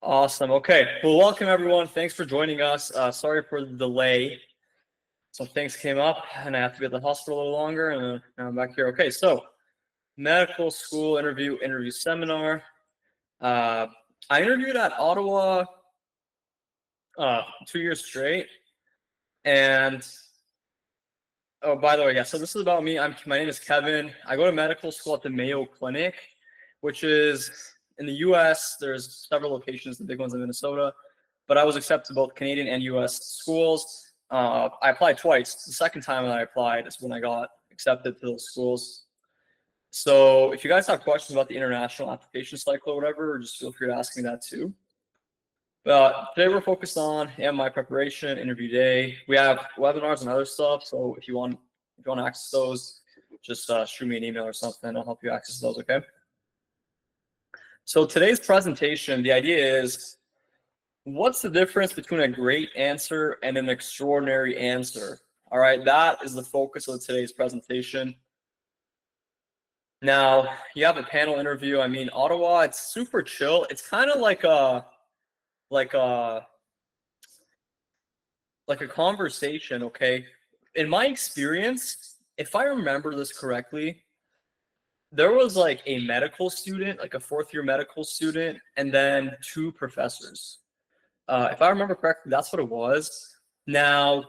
Awesome. Okay. Well, welcome everyone. Thanks for joining us. Sorry for the delay. Some things came up and I have to be at the hospital a little longer and now I'm back here. Okay. So medical school interview seminar. I interviewed at Ottawa 2 years straight. And oh, by the way, yeah. So this is about me. My name is Kevin. I go to medical school at the Mayo Clinic, which is in the U.S. There's several locations, the big ones in Minnesota, but I was accepted to both Canadian and U.S. schools. I applied twice. The second time that I applied is when I got accepted to those schools. So if you guys have questions about the international application cycle or whatever, just feel free to ask me that too. But today we're focused on my preparation, interview day. We have webinars and other stuff. So if you want to access those, just shoot me an email or something. I'll help you access those. Okay. So today's presentation, the idea is, what's the difference between a great answer and an extraordinary answer? All right, that is the focus of today's presentation. Now, you have a panel interview. I mean, Ottawa, it's super chill. It's kind of like a conversation, okay? In my experience, if I remember this correctly, there was like a medical student, like a fourth-year medical student, and then two professors. If I remember correctly, that's what it was. Now,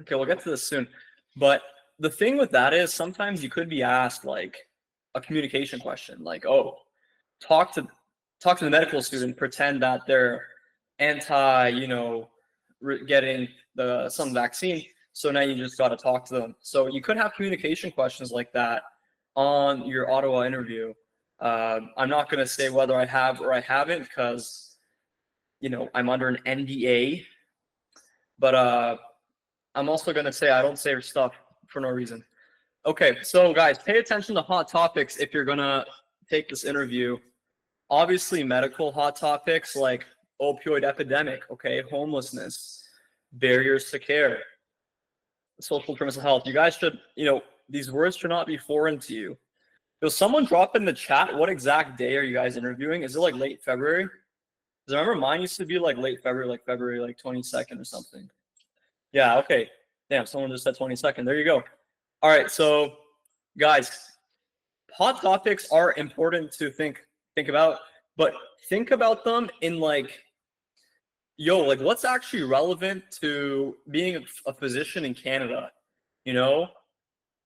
okay, we'll get to this soon. But the thing with that is sometimes you could be asked like a communication question, like, oh, talk to the medical student, pretend that they're anti, getting some vaccine. So now you just got to talk to them. So you could have communication questions like that on your Ottawa interview. I'm not going to say whether I have or I haven't because, I'm under an NDA. But I'm also going to say I don't say stuff for no reason. Okay, so guys, pay attention to hot topics if you're going to take this interview. Obviously, medical hot topics like opioid epidemic, okay, homelessness, barriers to care, social determinants of health. You guys should, these words should not be foreign to you. Will someone drop in the chat what exact day are you guys interviewing? Is it like late February? Because I remember mine used to be like late February, like February 22nd or something. Yeah, okay. Damn, someone just said 22nd. There you go. All right, so guys, hot topics are important to think about, but think about them in like, what's actually relevant to being a physician in Canada,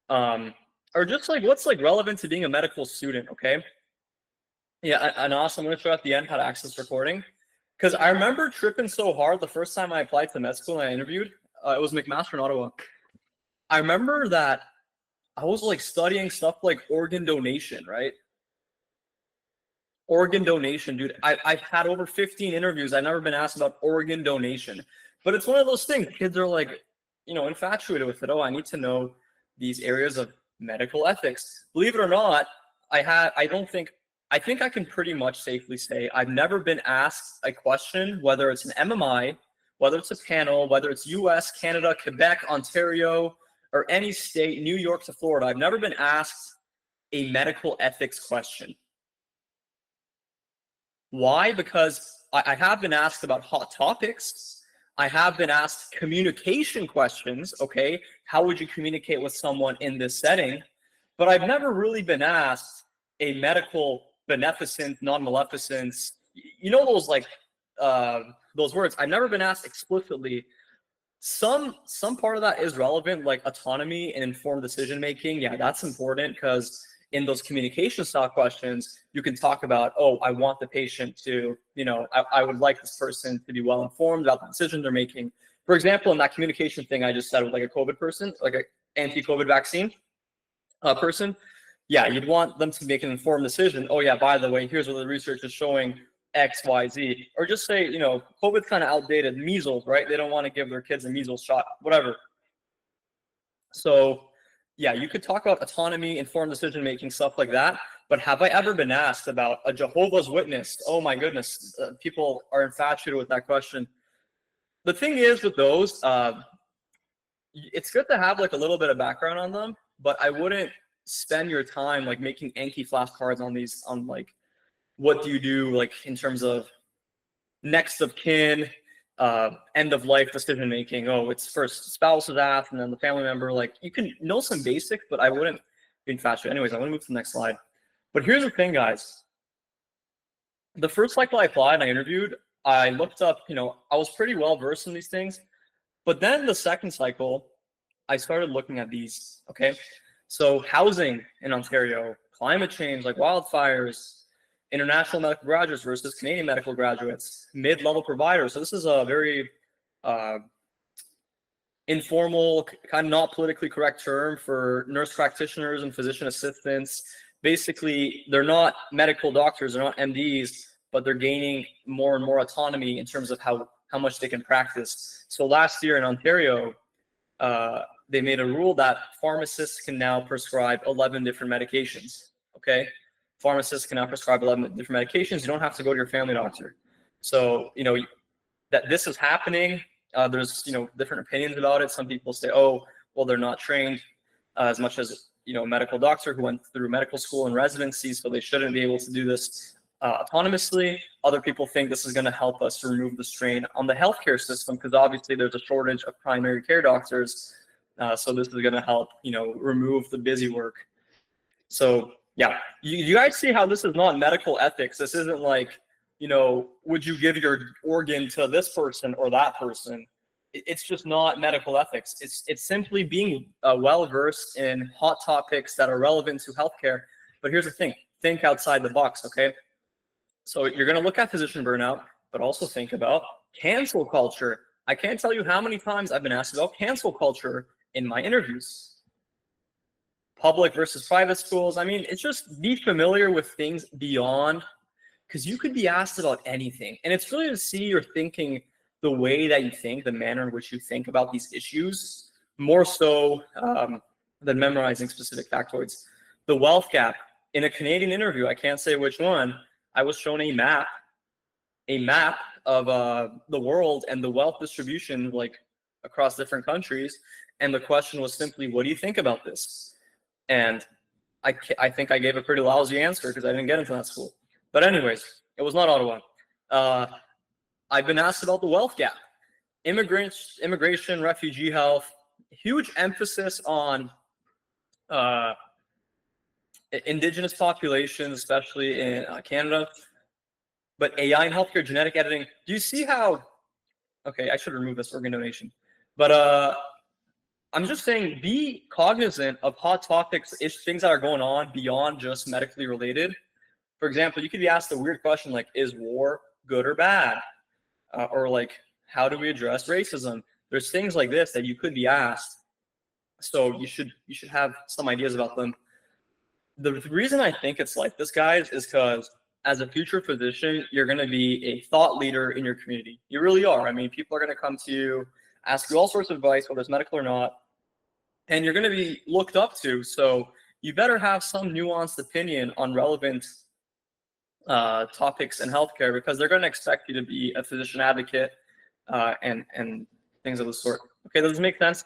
or just like what's like relevant to being a medical student, okay? Yeah, and also I'm going to show at the end how to access recording, because I remember tripping so hard the first time I applied to med school and I interviewed. It was McMaster in Ottawa. I remember that I was like studying stuff like organ donation, right? Organ donation, dude. I've had over 15 interviews. I've never been asked about organ donation. But it's one of those things. Kids are like, infatuated with it. Oh, I need to know these areas of medical ethics. Believe it or not, I think I can pretty much safely say I've never been asked a question, whether it's an MMI, whether it's a panel, whether it's US, Canada, Quebec, Ontario, or any state, New York to Florida. I've never been asked a medical ethics question. Why? Because I have been asked about hot topics. I have been asked communication questions. Okay, how would you communicate with someone in this setting? But I've never really been asked a medical beneficence, non-maleficence. Those like those words. I've never been asked explicitly. Some part of that is relevant, like autonomy and informed decision making. Yeah, that's important because in those communication style questions, you can talk about, oh, I want the patient to, I would like this person to be well informed about the decision they're making. For example, in that communication thing I just said with like a COVID person, like an anti-COVID vaccine person, yeah, you'd want them to make an informed decision. Oh yeah, by the way, here's what the research is showing, X, Y, Z. Or just say, COVID's kind of outdated, measles, right? They don't want to give their kids a measles shot, whatever. So yeah, you could talk about autonomy, informed decision-making, stuff like that. But have I ever been asked about a Jehovah's Witness? Oh my goodness, people are infatuated with that question. The thing is with those, it's good to have like a little bit of background on them, but I wouldn't spend your time like making Anki flashcards on these, on like what do you do, like in terms of next of kin, end of life decision making. Oh, it's first spouse is asked, and then the family member. Like you can know some basics, but I wouldn't be infatuated. Anyways, I want to move to the next slide. But here's the thing, guys. The first cycle I applied and I interviewed, I looked up, I was pretty well versed in these things. But then the second cycle, I started looking at these, okay? So housing in Ontario, climate change like wildfires, international medical graduates versus Canadian medical graduates, mid-level providers. So this is a very informal, kind of not politically correct term for nurse practitioners and physician assistants. Basically, they're not medical doctors, they're not MDs, but they're gaining more and more autonomy in terms of how much they can practice. So last year in Ontario, they made a rule that pharmacists can now prescribe 11 different medications, okay? Pharmacists can now prescribe 11 different medications. You don't have to go to your family doctor. So, that this is happening. There's, different opinions about it. Some people say, oh, well, they're not trained as much as, a medical doctor who went through medical school and residency, so they shouldn't be able to do this autonomously. Other people think this is going to help us remove the strain on the healthcare system because obviously there's a shortage of primary care doctors. So this is going to help, remove the busy work. So yeah, you guys see how this is not medical ethics. This isn't like, would you give your organ to this person or that person? It's just not medical ethics. It's simply being well-versed in hot topics that are relevant to healthcare. But here's the thing, think outside the box, okay? So you're going to look at physician burnout, but also think about cancel culture. I can't tell you how many times I've been asked about cancel culture in my interviews. Public versus private schools. I mean, it's just be familiar with things beyond, because you could be asked about anything. And it's really to see your thinking, the way that you think, the manner in which you think about these issues, more so than memorizing specific factoids. The wealth gap. In a Canadian interview, I can't say which one, I was shown a map of the world and the wealth distribution like across different countries. And the question was simply, what do you think about this? And I think I gave a pretty lousy answer because I didn't get into that school. But anyways, it was not Ottawa. I've been asked about the wealth gap. Immigration, refugee health, huge emphasis on Indigenous populations, especially in Canada. But AI and healthcare, genetic editing. Do you see how? Okay, I should remove this organ donation. But I'm just saying, be cognizant of hot topics, things that are going on beyond just medically related. For example, you could be asked a weird question like, is war good or bad? Or like, how do we address racism? There's things like this that you could be asked. So you should have some ideas about them. The reason I think it's like this, guys, is because as a future physician, you're going to be a thought leader in your community. You really are. I mean, people are going to come to you, ask you all sorts of advice, whether it's medical or not, and you're going to be looked up to. So you better have some nuanced opinion on relevant topics in healthcare, because they're going to expect you to be a physician advocate and things of the sort. Okay, does this make sense?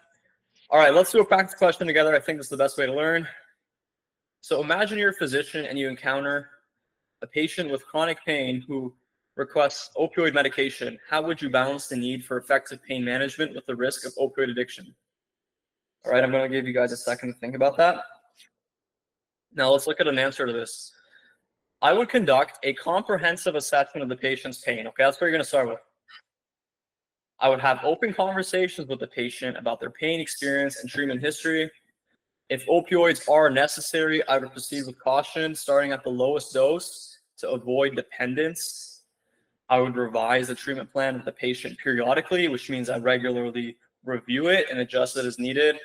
All right, let's do a practice question together. I think this is the best way to learn. So imagine you're a physician and you encounter a patient with chronic pain who requests opioid medication. How would you balance the need for effective pain management with the risk of opioid addiction? All right, I'm going to give you guys a second to think about that. Now let's look at an answer to this. I would conduct a comprehensive assessment of the patient's pain. Okay, that's what you're going to start with. I would have open conversations with the patient about their pain experience and treatment history. If opioids are necessary, I would proceed with caution, starting at the lowest dose to avoid dependence. I would revise the treatment plan with the patient periodically, which means I regularly review it and adjust it as needed.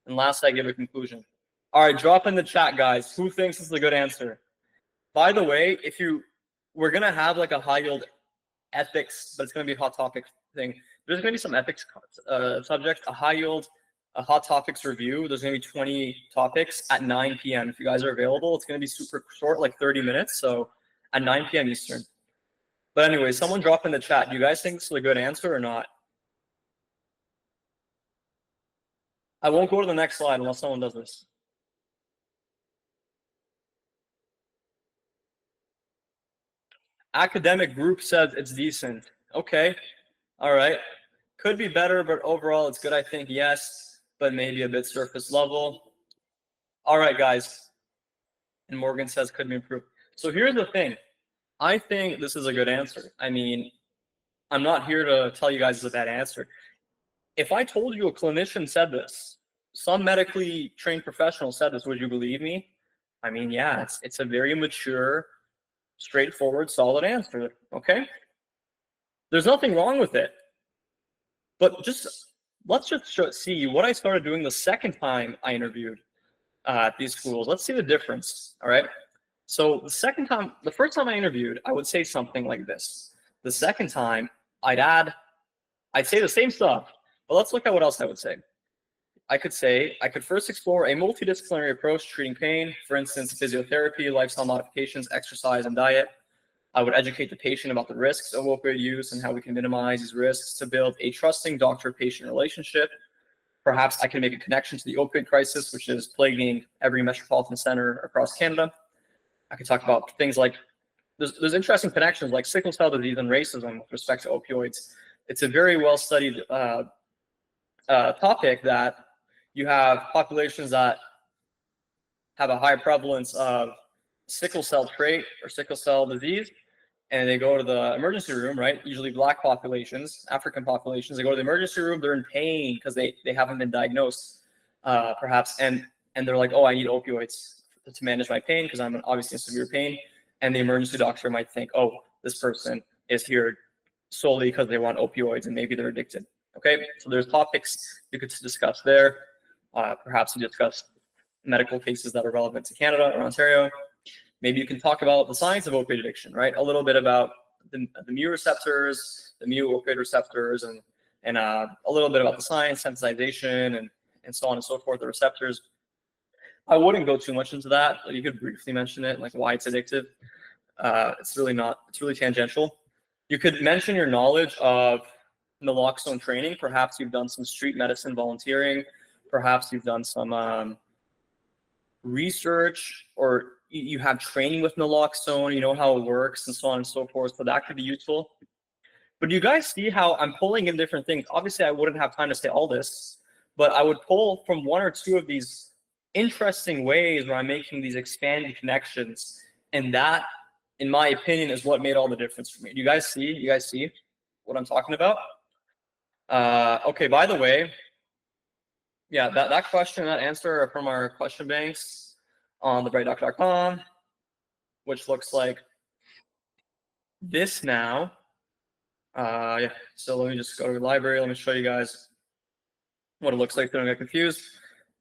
And last, I give a conclusion. All right, drop in the chat, guys. Who thinks this is a good answer? By the way, we're going to have like a high yield ethics, but it's going to be a hot topic thing. There's going to be some ethics subjects, a high yield, a hot topics review. There's going to be 20 topics at 9 p.m. If you guys are available, it's going to be super short, like 30 minutes. So at 9 p.m. Eastern. But anyway, someone drop in the chat. Do you guys think this is a good answer or not? I won't go to the next slide unless someone does this. Academic group says it's decent. Okay, all right. Could be better, but overall it's good, I think. Yes, but maybe a bit surface level. All right, guys. And Morgan says could be improved. So here's the thing. I think this is a good answer. I mean, I'm not here to tell you guys it's a bad answer. If I told you a clinician said this, some medically trained professional said this, would you believe me? I mean, yeah, it's a very mature, straightforward, solid answer. Okay? There's nothing wrong with it. But let's just see what I started doing the second time I interviewed at these schools. Let's see the difference. All right. So the first time I interviewed, I would say something like this. The second time, I'd say the same stuff, but let's look at what else I would say. I could first explore a multidisciplinary approach to treating pain, for instance, physiotherapy, lifestyle modifications, exercise, and diet. I would educate the patient about the risks of opioid use and how we can minimize these risks to build a trusting doctor-patient relationship. Perhaps I can make a connection to the opioid crisis, which is plaguing every metropolitan center across Canada. I could talk about things like, there's interesting connections like sickle cell disease and racism with respect to opioids. It's a very well-studied topic that you have populations that have a high prevalence of sickle cell trait or sickle cell disease, and they go to the emergency room, right? Usually Black populations, African populations, they go to the emergency room, they're in pain because they haven't been diagnosed, perhaps, and they're like, oh, I need opioids to manage my pain because I'm obviously in severe pain. And the emergency doctor might think, oh, this person is here solely because they want opioids and maybe they're addicted. Okay, so there's topics you could discuss there. Perhaps you discuss medical cases that are relevant to Canada or Ontario. Maybe you can talk about the science of opioid addiction, right? A little bit about the mu receptors, the mu opioid receptors, and a little bit about the science, sensitization, and so on and so forth, the receptors. I wouldn't go too much into that, but you could briefly mention it, like why it's addictive. It's really tangential. You could mention your knowledge of naloxone training. Perhaps you've done some street medicine volunteering. Perhaps you've done some research, or you have training with naloxone, you know how it works and so on and so forth. So that could be useful. But you guys see how I'm pulling in different things. Obviously, I wouldn't have time to say all this, but I would pull from one or two of these interesting ways where I'm making these expanded connections. And that, in my opinion, is what made all the difference for me. You guys see what I'm talking about? Okay, by the way, yeah, that question, that answer are from our question banks on thebrightdoc.com, which looks like this now. Yeah, so let me just go to the library. Let me show you guys what it looks like so don't get confused.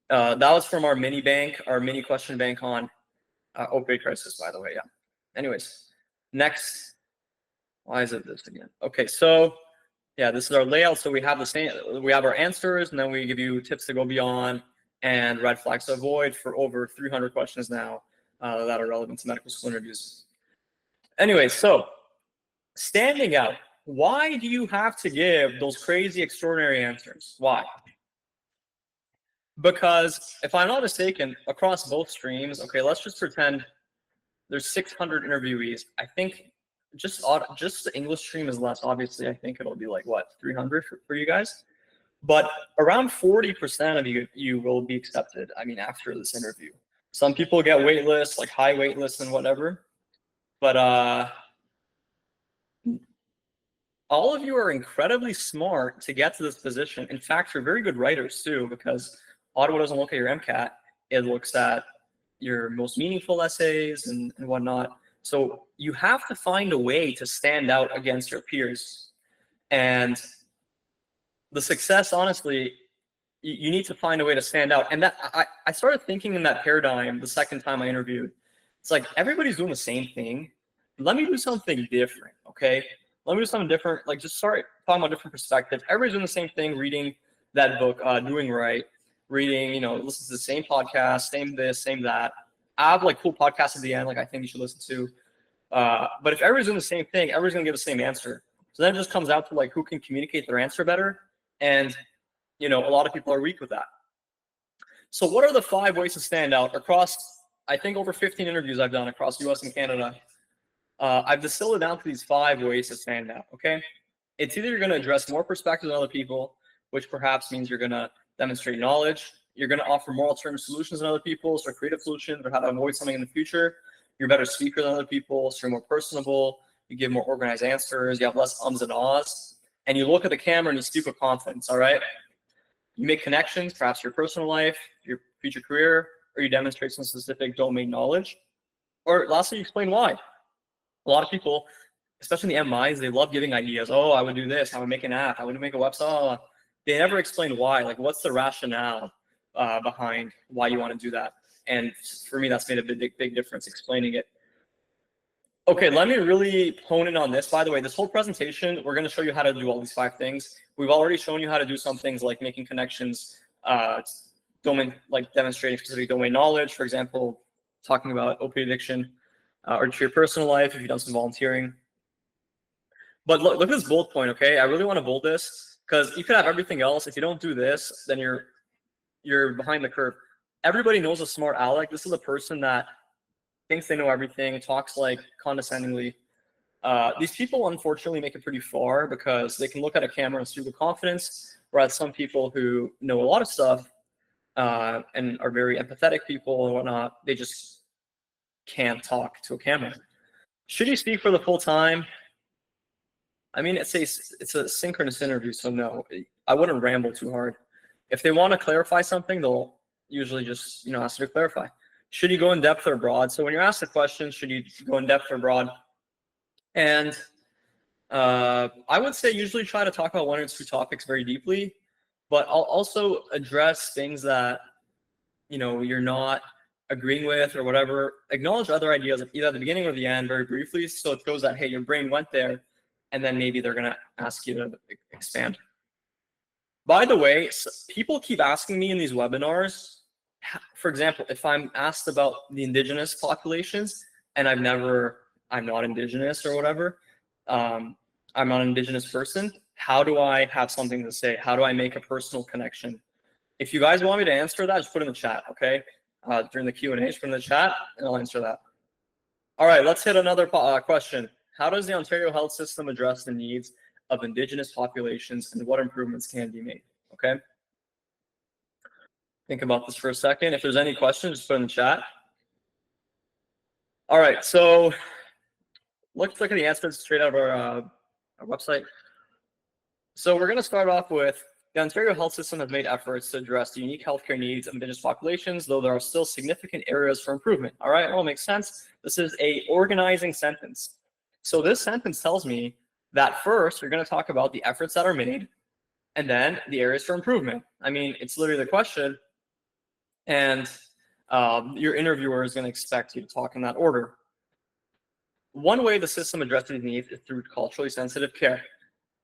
That was from our mini question bank on opioid crisis, by the way, yeah. Anyways, next, why is it this again? Okay, so yeah, this is our layout. So we have our answers, and then we give you tips to go beyond and red flags to avoid for over 300 questions now that are relevant to medical school interviews. Anyway, so standing out. Why do you have to give those crazy, extraordinary answers? Why? Because if I'm not mistaken, across both streams, okay, let's just pretend there's 600 interviewees. I think just the English stream is less. Obviously, I think it'll be like, what, 300 for you guys? But around 40% of you will be accepted, I mean, after this interview. Some people get wait lists, like high wait lists and whatever. But all of you are incredibly smart to get to this position. In fact, you're very good writers too, because Ottawa doesn't look at your MCAT. It looks at your most meaningful essays and whatnot. So you have to find a way to stand out against your peers. And the success, honestly, you need to find a way to stand out. And that I started thinking in that paradigm the second time I interviewed. It's like, everybody's doing the same thing. Let me do something different, okay? Let me do something different. Like, just start talking about different perspectives. Everybody's doing the same thing, reading that book, Doing Right, reading, listen to the same podcast, same this, same that. I have like cool podcasts at the end, like I think you should listen to. But if everybody's doing the same thing, everybody's gonna give the same answer. So then it just comes out to like who can communicate their answer better. And a lot of people are weak with that. So what are the 5 ways to stand out across, I think, over 15 interviews I've done across US and Canada? I've distilled it down to these 5 ways to stand out, okay? It's either you're going to address more perspectives than other people, which perhaps means you're going to demonstrate knowledge. You're going to offer more alternative solutions than other people, so creative solutions or how to avoid something in the future. You're a better speaker than other people, so you're more personable. You give more organized answers. You have less ums and ahs. And you look at the camera and you speak with confidence, all right? You make connections, perhaps your personal life, your future career, or you demonstrate some specific domain knowledge. Or lastly, you explain why. A lot of people, especially in the MIs, they love giving ideas. Oh, I would do this. I would make an app. I would make a website. Oh. They never explain why. Like, what's the rationale behind why you want to do that? And for me, that's made a big difference, explaining it. Okay, let me really hone in on this. By the way, this whole presentation, we're going to show you how to do all these 5 things. We've already shown you how to do some things like making connections, like demonstrating specific domain knowledge, for example, talking about opioid addiction, or to your personal life if you've done some volunteering. But look at this bullet point, okay? I really want to bold this because you could have everything else. If you don't do this, then you're behind the curve. Everybody knows a smart aleck. This is a person that thinks they know everything, talks like condescendingly. These people unfortunately make it pretty far because they can look at a camera and speak with confidence, whereas some people who know a lot of stuff and are very empathetic people and whatnot, they just can't talk to a camera. Should you speak for the full time? I mean, it's a synchronous interview, so no, I wouldn't ramble too hard. If they want to clarify something, they'll usually just ask you to clarify. Should you go in depth or broad? So when you're asked the question, should you go in depth or broad? And I would say usually try to talk about 1 or 2 topics very deeply, but I'll also address things that you're not agreeing with or whatever. Acknowledge other ideas either at the beginning or the end very briefly, so it shows that, hey, your brain went there, and then maybe they're going to ask you to expand. By the way, people keep asking me in these webinars, for example, if I'm asked about the Indigenous populations and I'm not Indigenous or whatever, I'm not an Indigenous person, how do I have something to say? How do I make a personal connection? If you guys want me to answer that, just put it in the chat, okay? During the Q&A, just put it in the chat and I'll answer that. All right, let's hit another question. How does the Ontario health system address the needs of Indigenous populations and what improvements can be made? Okay. Think about this for a second. If there's any questions, just put in the chat. All right, so let's look at the answers straight out of our website. So we're going to start off with the Ontario health system has made efforts to address the unique healthcare needs of Indigenous populations, though there are still significant areas for improvement. All right, well, it makes sense. This is a organizing sentence. So this sentence tells me that first, you're going to talk about the efforts that are made, and then the areas for improvement. I mean, it's literally the question, and your interviewer is going to expect you to talk in that order. One way the system addresses these needs is through culturally sensitive care.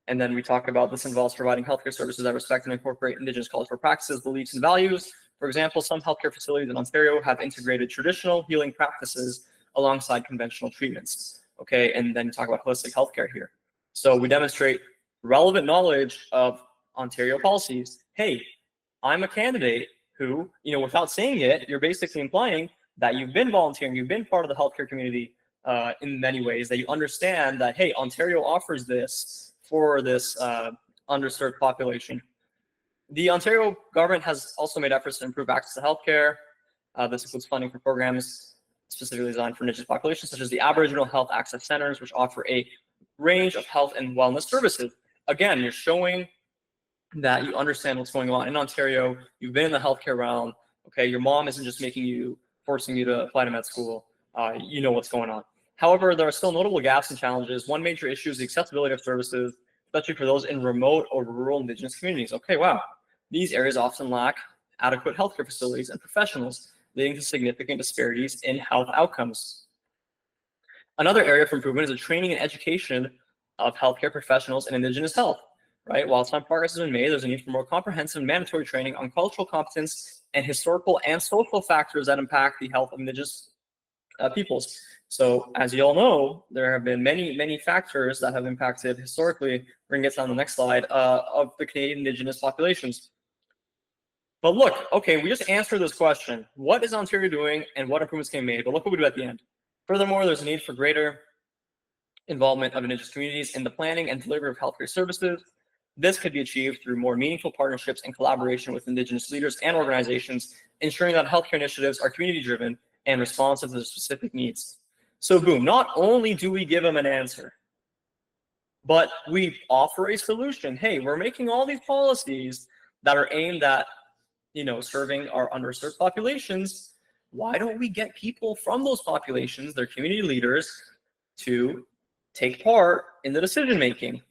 And then we talk about this involves providing healthcare services that respect and incorporate Indigenous cultural practices, beliefs, and values. For example, some healthcare facilities in Ontario have integrated traditional healing practices alongside conventional treatments. Okay, and then talk about holistic healthcare here. So we demonstrate relevant knowledge of Ontario policies. Hey, I'm a candidate who, without saying it, you're basically implying that you've been volunteering, you've been part of the healthcare community in many ways, that you understand that, hey, Ontario offers this for this underserved population. The Ontario government has also made efforts to improve access to healthcare. This includes funding for programs specifically designed for Indigenous populations, such as the Aboriginal Health Access Centers, which offer a range of health and wellness services. Again, you're showing that you understand what's going on in Ontario. You've been in the healthcare realm. Okay, your mom isn't just forcing you to apply to med school. You know what's going on. However, there are still notable gaps and challenges. One major issue is the accessibility of services, especially for those in remote or rural Indigenous communities. Okay, wow. These areas often lack adequate healthcare facilities and professionals, leading to significant disparities in health outcomes. Another area for improvement is the training and education of healthcare professionals in Indigenous health. Right? While some progress has been made, there's a need for more comprehensive and mandatory training on cultural competence and historical and social factors that impact the health of Indigenous peoples. So as you all know, there have been many factors that have impacted historically. We're going to get to on the next slide of the Canadian Indigenous populations. But look, okay, we just answered this question. What is Ontario doing and what improvements can be made? But look what we do at the end. Furthermore, there's a need for greater involvement of Indigenous communities in the planning and delivery of healthcare services. This could be achieved through more meaningful partnerships and collaboration with Indigenous leaders and organizations, ensuring that healthcare initiatives are community-driven and responsive to their specific needs. So boom, not only do we give them an answer, but we offer a solution. Hey, we're making all these policies that are aimed at, serving our underserved populations. Why don't we get people from those populations, their community leaders, to take part in the decision making?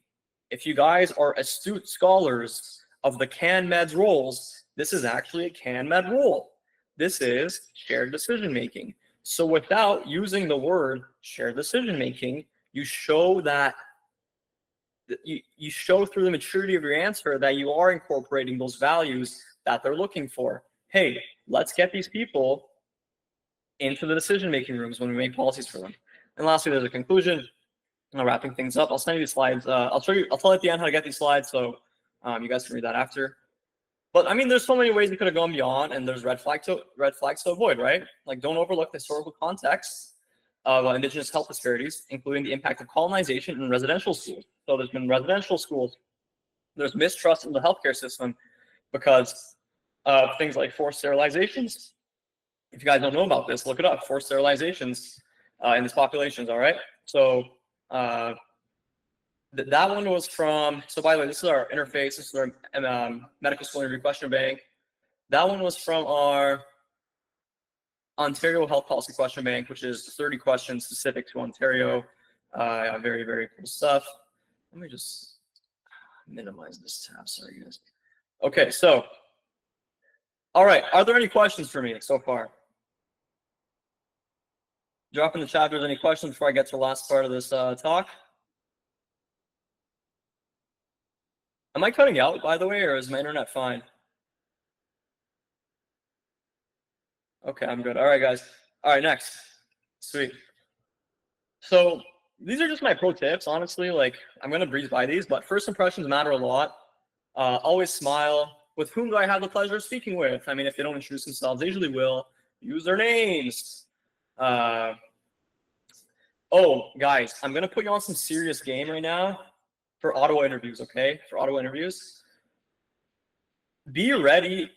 If you guys are astute scholars of the CanMed roles, this is actually a CanMed role. This is shared decision making. So without using the word shared decision making, you show that you show through the maturity of your answer that you are incorporating those values that they're looking for. Hey, let's get these people into the decision-making rooms when we make policies for them. And lastly, there's a conclusion. Wrapping things up. I'll send you these slides. I'll tell you at the end how to get these slides, so you guys can read that after. But I mean, there's so many ways we could have gone beyond, and there's red flags to avoid, right? Like, don't overlook the historical context of Indigenous health disparities, including the impact of colonization in residential schools. So there's been residential schools. There's mistrust in the healthcare system because of things like forced sterilizations. If you guys don't know about this, look it up. Forced sterilizations in these populations. All right. So that one was from. So by the way, this is our interface. This is our medical school interview question bank. That one was from our Ontario Health Policy Question Bank, which is 30 questions specific to Ontario. Very, very cool stuff. Let me just minimize this tab. Sorry, guys. Okay, so, all right. Are there any questions for me so far? Drop in the chat if there's any questions before I get to the last part of this talk. Am I cutting out, by the way, or is my internet fine? Okay, I'm good. All right, guys. All right, next. Sweet. So these are just my pro tips, honestly. Like, I'm going to breeze by these, but first impressions matter a lot. Always smile. With whom do I have the pleasure of speaking with? I mean, if they don't introduce themselves, they usually will. Use their names. Oh, guys, I'm going to put you on some serious game right now for Ottawa interviews, okay? For Ottawa interviews. Be ready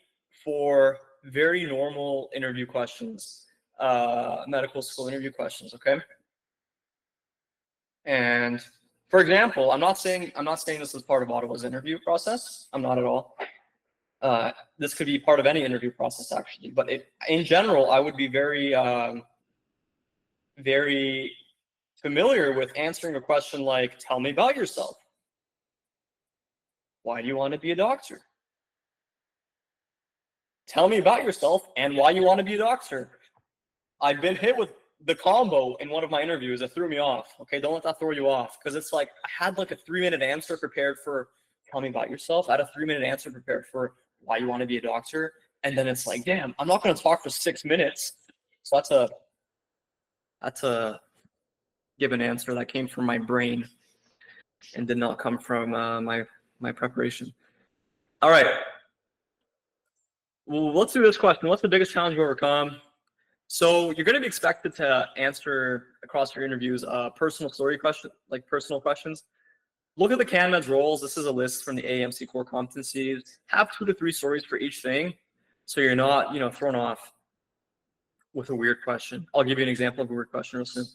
for very normal interview questions, medical school interview questions, okay? And for example, I'm not saying this is part of Ottawa's interview process. I'm not at all. This could be part of any interview process, actually. But in general, I would be very, very familiar with answering a question like, tell me about yourself. Why do you want to be a doctor? Tell me about yourself and why you want to be a doctor. I've been hit with the combo in one of my interviews that threw me off. Okay, don't let that throw you off, because it's like I had like a 3-minute answer prepared for tell me about yourself. I had a 3-minute answer prepared for why you want to be a doctor, and then it's like, damn, I'm not going to talk for 6 minutes. So that's a given answer that came from my brain and did not come from my preparation. All right. Well, let's do this question. What's the biggest challenge you overcome? So you're going to be expected to answer across your interviews personal story questions, like personal questions. Look at the CanMed's roles. This is a list from the AMC core competencies. Have 2 to 3 stories for each thing, so you're not, thrown off with a weird question. I'll give you an example of a weird question real soon.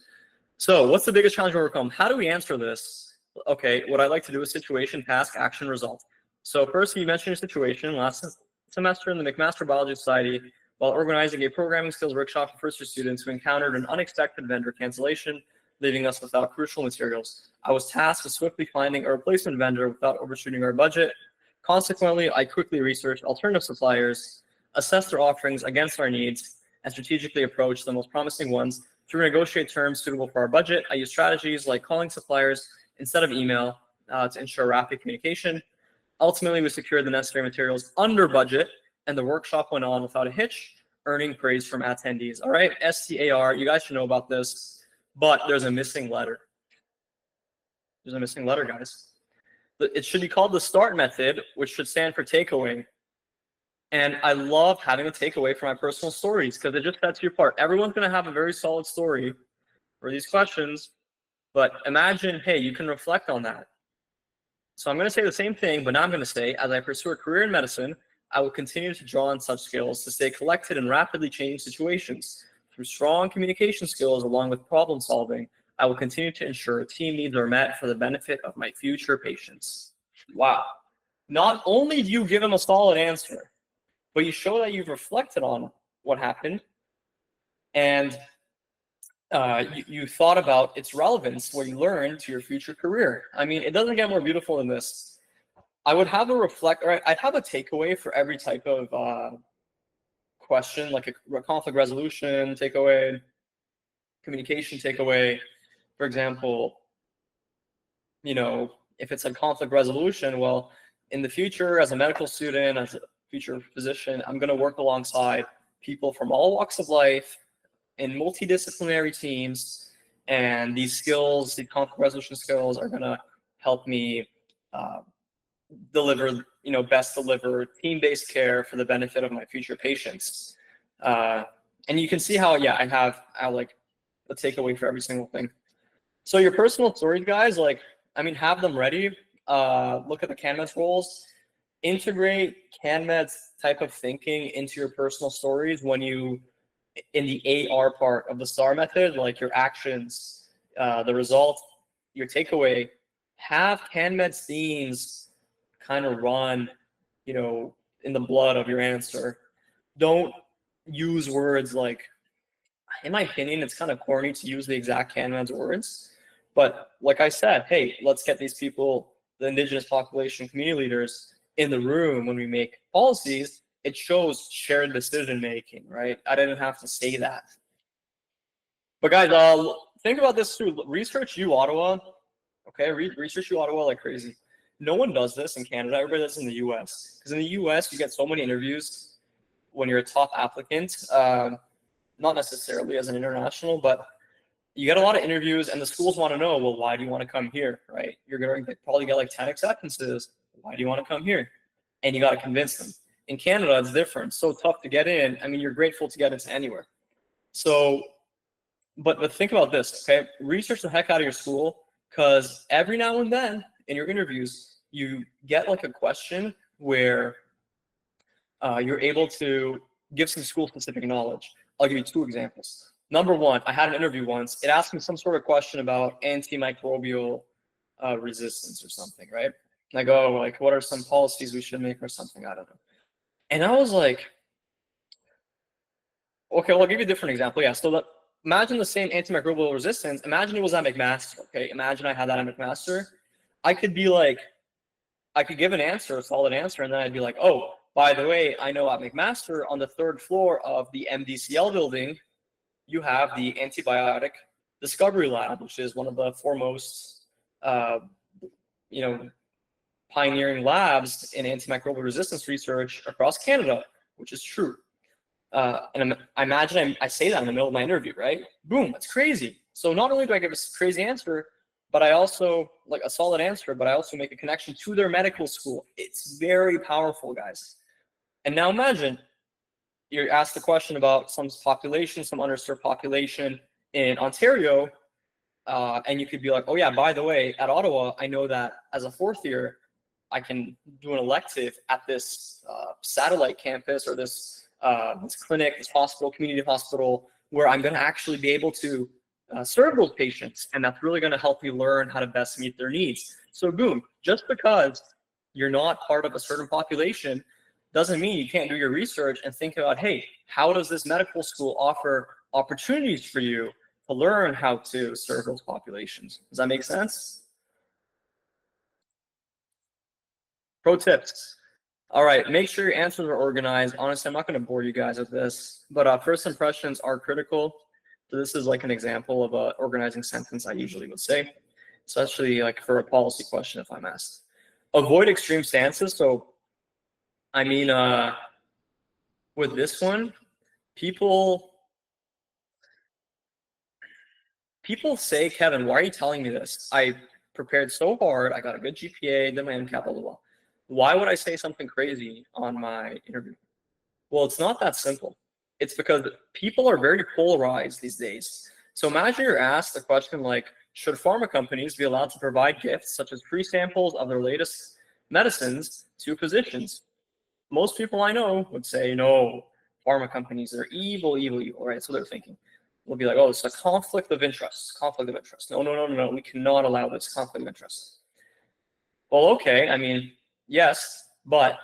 So what's the biggest challenge you overcome? How do we answer this? Okay, what I like to do is situation, task, action, result. So first, you mentioned your situation last semester in the McMaster Biology Society while organizing a programming skills workshop for first-year students who encountered an unexpected vendor cancellation, leaving us without crucial materials. I was tasked with swiftly finding a replacement vendor without overshooting our budget. Consequently, I quickly researched alternative suppliers, assessed their offerings against our needs, and strategically approached the most promising ones to negotiate terms suitable for our budget. I used strategies like calling suppliers instead of email to ensure rapid communication. Ultimately, we secured the necessary materials under budget, and the workshop went on without a hitch, earning praise from attendees. All right, STAR, you guys should know about this, but there's a missing letter. There's a missing letter, guys. It should be called the START method, which should stand for takeaway. And I love having a takeaway from my personal stories because it just sets you apart. Everyone's going to have a very solid story for these questions, But imagine, hey, you can reflect on that. So I'm going to say the same thing, but now I'm going to say, as I pursue a career in medicine, I will continue to draw on such skills to stay collected in rapidly changing situations. Through strong communication skills along with problem solving, I will continue to ensure team needs are met for the benefit of my future patients. Wow. Not only do you give them a solid answer, but you show that you've reflected on what happened and you thought about its relevance, what you learned to your future career. I mean, it doesn't get more beautiful than this. I would have I'd have a takeaway for every type of question, like a conflict resolution takeaway, communication takeaway. For example, if it's a conflict resolution, well, in the future, as a medical student, as a future physician, I'm going to work alongside people from all walks of life in multidisciplinary teams, and these skills, the conflict resolution skills, are going to help me best deliver team-based care for the benefit of my future patients. And you can see how, I have like a takeaway for every single thing. So your personal stories, guys, have them ready. Look at the CanMed's roles. Integrate CanMed's type of thinking into your personal stories when you, in the AR part of the STAR method, like your actions, the result, your takeaway, have CanMed's themes kind of run, in the blood of your answer. Don't use words like, in my opinion, it's kind of corny to use the exact CanMed's words. But like I said, hey, let's get these people, the Indigenous population community leaders, in the room when we make policies. It shows shared decision making, right? I didn't have to say that. But guys, think about this too. Research uOttawa. Okay, research uOttawa like crazy. No one does this in Canada. Everybody does it in the US. Because in the US, you get so many interviews when you're a top applicant. Not necessarily as an international, but you get a lot of interviews, and the schools want to know, well, why do you want to come here, right? You're going to probably get like 10 acceptances. Why do you want to come here? And you got to convince them. In Canada, it's different. So tough to get in. I mean, you're grateful to get into anywhere. So, but think about this, okay? Research the heck out of your school, because every now and then in your interviews, you get like a question where you're able to give some school-specific knowledge. I'll give you two examples. Number one, I had an interview once. It asked me some sort of question about antimicrobial resistance or something, right? And I go, like, what are some policies we should make or something? I don't know. And I was like, okay, well, I'll give you a different example. Yeah, so imagine the same antimicrobial resistance. Imagine it was at McMaster, okay? Imagine I had that at McMaster. I could be like, I could give an answer, a solid answer, and then I'd be like, oh, by the way, I know at McMaster on the third floor of the MDCL building, you have the antibiotic discovery lab, which is one of the foremost, pioneering labs in antimicrobial resistance research across Canada, which is true. And I imagine I say that in the middle of my interview, right? Boom, that's crazy. So not only do I give a crazy answer, but I also, like a solid answer, but I also make a connection to their medical school. It's very powerful, guys. And now imagine you're asked the question about some population, some underserved population in Ontario, and you could be like, oh yeah, by the way, at Ottawa, I know that as a fourth year, I can do an elective at this satellite campus or this clinic, this hospital, community hospital, where I'm going to actually be able to serve those patients, and that's really going to help me learn how to best meet their needs. So boom, just because you're not part of a certain population doesn't mean you can't do your research and think about, hey, how does this medical school offer opportunities for you to learn how to serve those populations? Does that make sense? Pro tips. All right, make sure your answers are organized. Honestly, I'm not going to bore you guys with this, but first impressions are critical. So this is like an example of an organizing sentence I usually would say, especially like for a policy question if I'm asked. Avoid extreme stances. So, I mean, with this one, people say, Kevin, why are you telling me this? I prepared so hard. I got a good GPA, did my MCAT, blah, blah, blah. Why would I say something crazy on my interview? Well, it's not that simple. It's because people are very polarized these days. So imagine you're asked a question like, should pharma companies be allowed to provide gifts such as free samples of their latest medicines to physicians? Most people I know would say, no, pharma companies are evil, evil, evil, right? So they're thinking. We'll be like, oh, it's a conflict of interest, conflict of interest. No, no, no, no, no, we cannot allow this conflict of interest. Well, okay, I mean, yes, but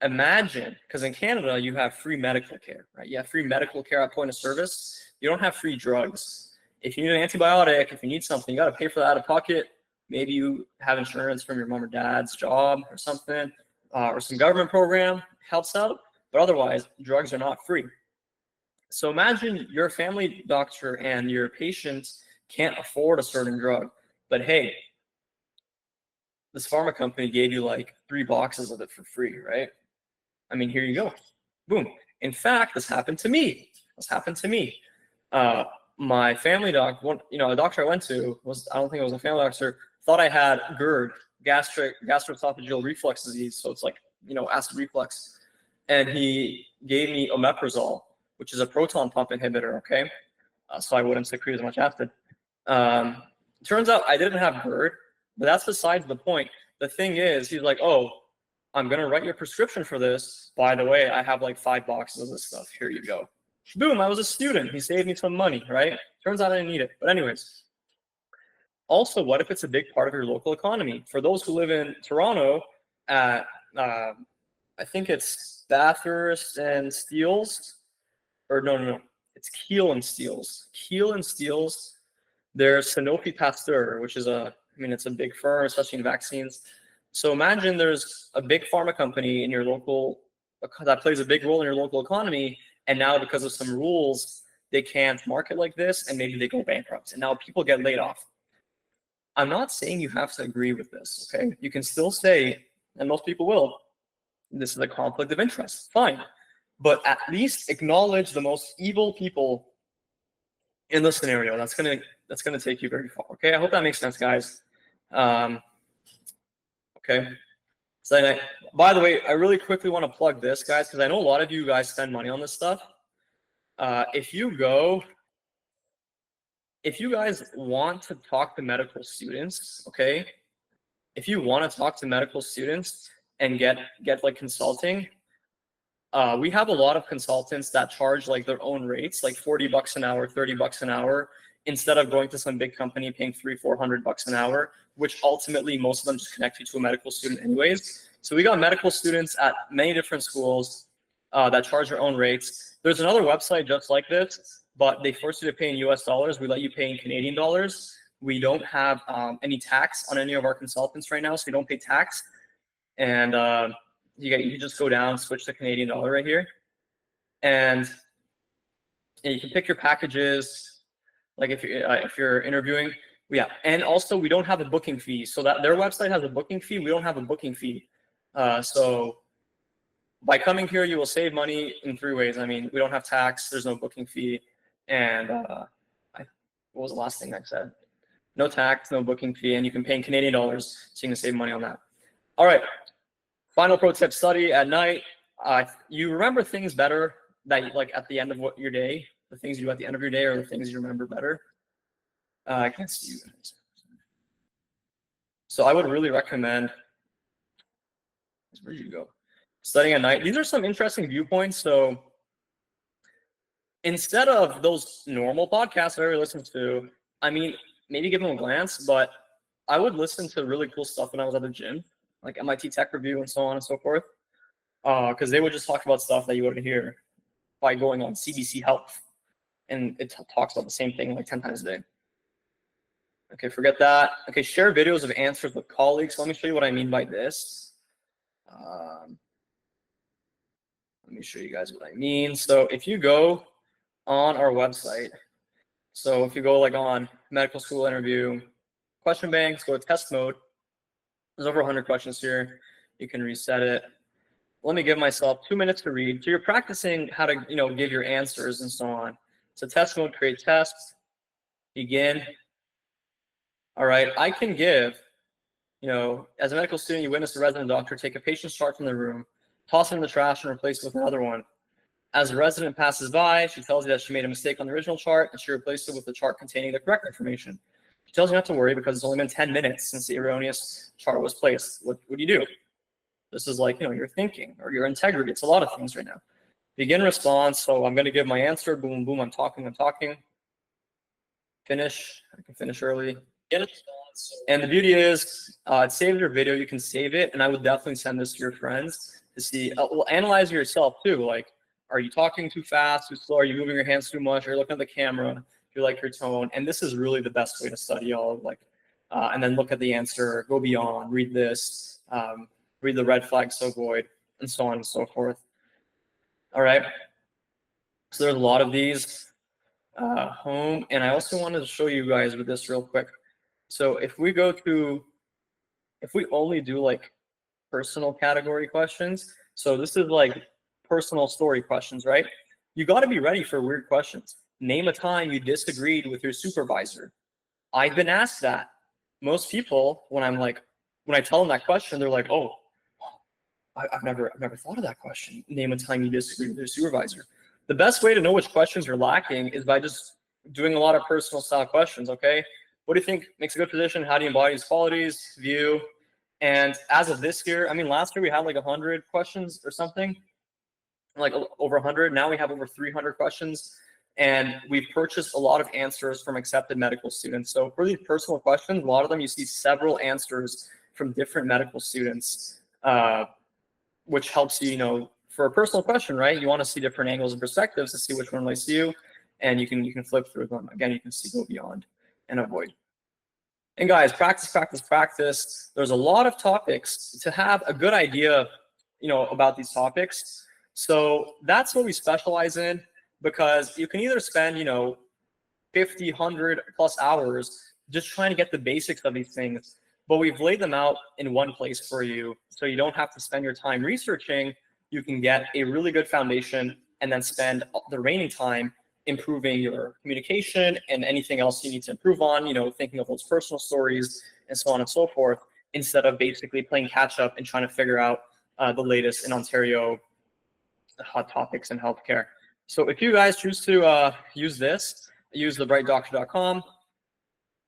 imagine, because in Canada, you have free medical care, right? You have free medical care at point of service. You don't have free drugs. If you need an antibiotic, if you need something, you got to pay for that out of pocket. Maybe you have insurance from your mom or dad's job or something, or some government program helps out. But otherwise, drugs are not free. So imagine you're a family doctor and your patient can't afford a certain drug, but hey, this pharma company gave you like 3 boxes of it for free, right? I mean, here you go. Boom. In fact, this happened to me. My family doc, a doctor I went to I don't think it was a family doctor, thought I had GERD, gastroesophageal reflux disease. So it's like, acid reflux. And he gave me omeprazole, which is a proton pump inhibitor, okay? So I wouldn't secrete as much acid. Turns out I didn't have GERD, but that's besides the point. The thing is, he's like, oh, I'm going to write your prescription for this. By the way, I have like 5 boxes of this stuff. Here you go. Boom, I was a student. He saved me some money, right? Turns out I didn't need it. But anyways, also, what if it's a big part of your local economy? For those who live in Toronto, I think it's Bathurst and Steeles, or no, it's Keele and Steeles. Keele and Steeles, there's Sanofi Pasteur, which is it's a big firm, especially in vaccines. So imagine there's a big pharma company in your local that plays a big role in your local economy, and now because of some rules, they can't market like this, and maybe they go bankrupt, and now people get laid off. I'm not saying you have to agree with this, okay? You can still say, and most people will, this is a conflict of interest, fine. But at least acknowledge the most evil people in the scenario. That's gonna take you very far, okay? I hope that makes sense, guys. Okay. So, by the way, I really quickly want to plug this, guys, because I know a lot of you guys spend money on this stuff. If you guys want to talk to medical students, okay? If you want to talk to medical students and get like consulting, we have a lot of consultants that charge like their own rates, like $40 an hour, $30 an hour, instead of going to some big company paying $300-400 an hour, which ultimately most of them just connect you to a medical student anyways. So we got medical students at many different schools that charge their own rates. There's another website just like this, but they force you to pay in US dollars. We let you pay in Canadian dollars. We don't have any tax on any of our consultants right now, so you don't pay tax. And you can just go down, switch to Canadian dollar right here. And you can pick your packages, like if you're interviewing. Yeah, and also we don't have a booking fee. So that their website has a booking fee, we don't have a booking fee. So by coming here, you will save money in 3 ways. I mean, we don't have tax, there's no booking fee, and what was the last thing I said? No tax, no booking fee, and you can pay in Canadian dollars, so you can save money on that. All right, final pro tip: study at night. You remember things better that like at the end of your day. The things you do at the end of your day are the things you remember better. I can't see you guys. So I would really recommend, where did you go? Studying at night. These are some interesting viewpoints. So instead of those normal podcasts I already listened to, I mean, maybe give them a glance, but I would listen to really cool stuff when I was at the gym, like MIT Tech Review and so on and so forth, because they would just talk about stuff that you wouldn't hear by going on CBC Health, and it talks about the same thing like 10 times a day. Okay, forget that. Okay, share videos of answers with colleagues. Let me show you what I mean by this. Let me show you guys what I mean. So if you go on our website, so if you go like on medical school interview, question banks, go to test mode. There's over 100 questions here. You can reset it. Let me give myself 2 minutes to read. So you're practicing how to, give your answers and so on. So test mode, create test, begin. All right, I can give, as a medical student, you witness a resident doctor take a patient's chart from the room, toss it in the trash, and replace it with another one. As the resident passes by, she tells you that she made a mistake on the original chart, and she replaced it with the chart containing the correct information. She tells you not to worry because it's only been 10 minutes since the erroneous chart was placed. What do you do? This is like, your thinking or your integrity. It's a lot of things right now. Begin response. So I'm going to give my answer. Boom, boom. I'm talking. Finish. I can finish early. Get it. And the beauty is, it saves your video. You can save it, and I would definitely send this to your friends to see. Well, analyze yourself too. Like, are you talking too fast, too slow? Are you moving your hands too much? Are you looking at the camera? Do you like your tone? And this is really the best way to study all. And then look at the answer. Go beyond. Read this. Read the red flags to avoid, and so on and so forth. All right. So there's a lot of these. Home, and I also wanted to show you guys with this real quick. So if we only do like personal category questions, so this is like personal story questions, right? You got to be ready for weird questions. Name a time you disagreed with your supervisor. I've been asked that. Most people, when I tell them that question, they're like, oh, I've never thought of that question. Name a time you disagreed with your supervisor. The best way to know which questions you're lacking is by just doing a lot of personal style questions, okay? What do you think makes a good physician? How do you embody these qualities? View. And as of this year, last year we had like 100 questions or something, like over 100. Now we have over 300 questions, and we've purchased a lot of answers from accepted medical students. So for these personal questions, a lot of them you see several answers from different medical students, which helps you, for a personal question, right? You want to see different angles and perspectives to see which one relates to you, and you can flip through them. Again, you can see go beyond and avoid. And guys, practice. There's a lot of topics to have a good idea, about these topics. So that's what we specialize in, because you can either spend, 50, 100 plus hours just trying to get the basics of these things, but we've laid them out in one place for you, so you don't have to spend your time researching. You can get a really good foundation and then spend the remaining time improving your communication and anything else you need to improve on, thinking of those personal stories and so on and so forth, instead of basically playing catch up and trying to figure out the latest in Ontario hot topics in healthcare. So if you guys choose to use thebrightdoctor.com.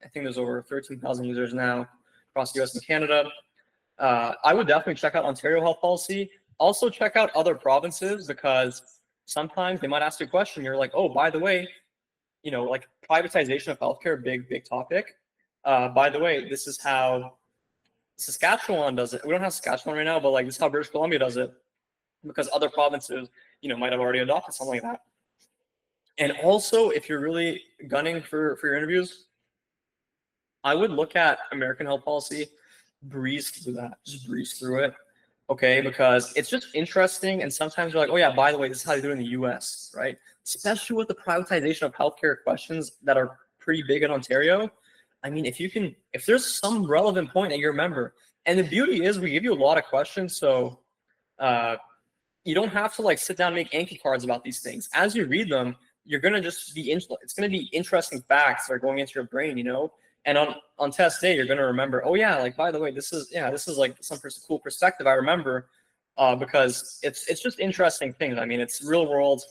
I think there's over 13,000 users now across the US and Canada. I would definitely check out Ontario Health Policy. Also check out other provinces, because sometimes they might ask you a question. You're like, oh, by the way, like privatization of healthcare, big topic. By the way, this is how Saskatchewan does it. We don't have Saskatchewan right now, but like this is how British Columbia does it, because other provinces, might have already adopted something like that. And also, if you're really gunning for your interviews, I would look at American Health Policy, breeze through that, just breeze through it. Okay, because it's just interesting, and sometimes you're like, oh yeah, by the way, this is how they do it in the US, right? Especially with the privatization of healthcare questions that are pretty big in Ontario. If there's some relevant point that you remember, and the beauty is we give you a lot of questions, so you don't have to like sit down and make Anki cards about these things. As you read them, you're gonna just be it's gonna be interesting facts that are going into your brain, And on test day, you're gonna remember, oh yeah, like by the way, this is like some cool perspective I remember, because it's just interesting things. It's real world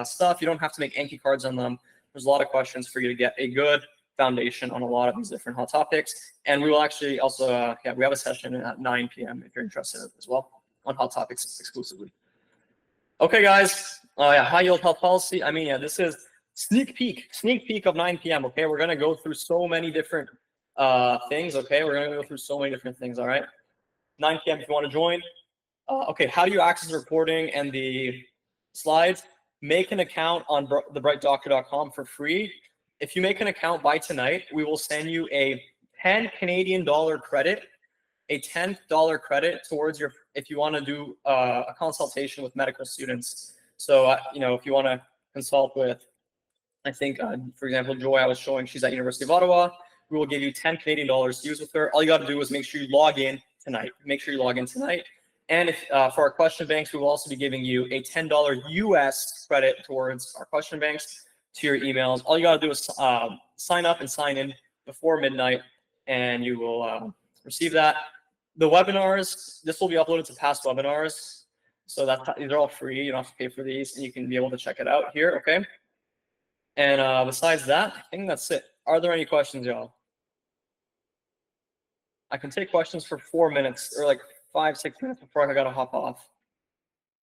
stuff. You don't have to make Anki cards on them. There's a lot of questions for you to get a good foundation on a lot of these different hot topics. And we will actually also, we have a session at 9 p.m. if you're interested as well on hot topics exclusively. Okay, guys. High yield health policy. This is sneak peek of 9 p.m. Okay, we're gonna go through so many different things. Okay, we're gonna go through so many different things. All right, 9 p.m. if you want to join. Okay, how do you access the recording and the slides? Make an account on thebrightdoctor.com for free. If you make an account by tonight, we will send you a 10 Canadian dollar credit, a $10 credit towards if you want to do a consultation with medical students. So if you want to consult with, I think, for example, Joy, I was showing, she's at University of Ottawa. We will give you 10 Canadian dollars to use with her. All you got to do is make sure you log in tonight. And if for our question banks, we will also be giving you a $10 US credit towards our question banks to your emails. All you got to do is sign up and sign in before midnight, and you will receive that. The webinars, this will be uploaded to past webinars. So these are all free. You don't have to pay for these, and you can be able to check it out here, okay? And besides that, I think that's it. Are there any questions, y'all? I can take questions for 4 minutes or like 5, 6 minutes before I gotta hop off.